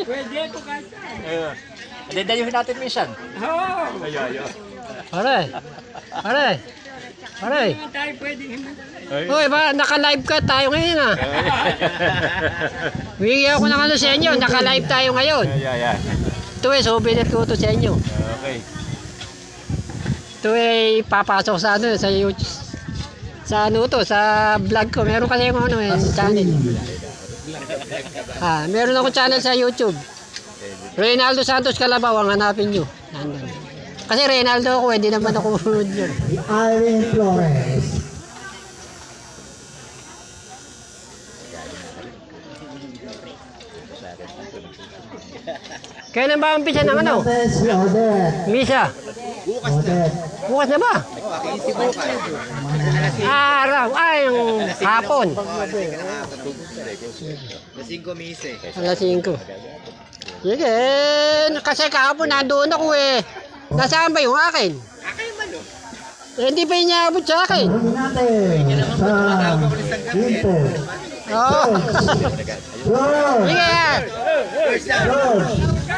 Pwede ko kahit saan. Dayuhin natin minsan. Oo. Ayo. Pare. Pare. Pare. Hindi naman tayo pwede himan. Hoy, ba naka-live ka tayo ngayon ah. Huwigi ako ng ano sa inyo, naka-live tayo ngayon. Yeah. Ito souvenir ko to sa inyo. Okay. Ito papasok sa ano, sa YouTube. Sa ano to, sa vlog ko. Meron kasi yung ano channel. Meron ako channel sa YouTube. Reynaldo Santos Calabaw ang hanapin nyo. Nandun. Kasi Reynaldo ako, hindi naman ako yun. Irene Flores. Kailan ba umpisa ng ano? Si Odette. Misa? Odette. Bukas na ba? Araw. Yung hapon. Alas 5. Sige. Kasi kahapon nandoon ako eh. Nasaan ba yung akin? Hindi pa inaabot sa akin. Huli natin sa Info. Oo. George. Sige. George.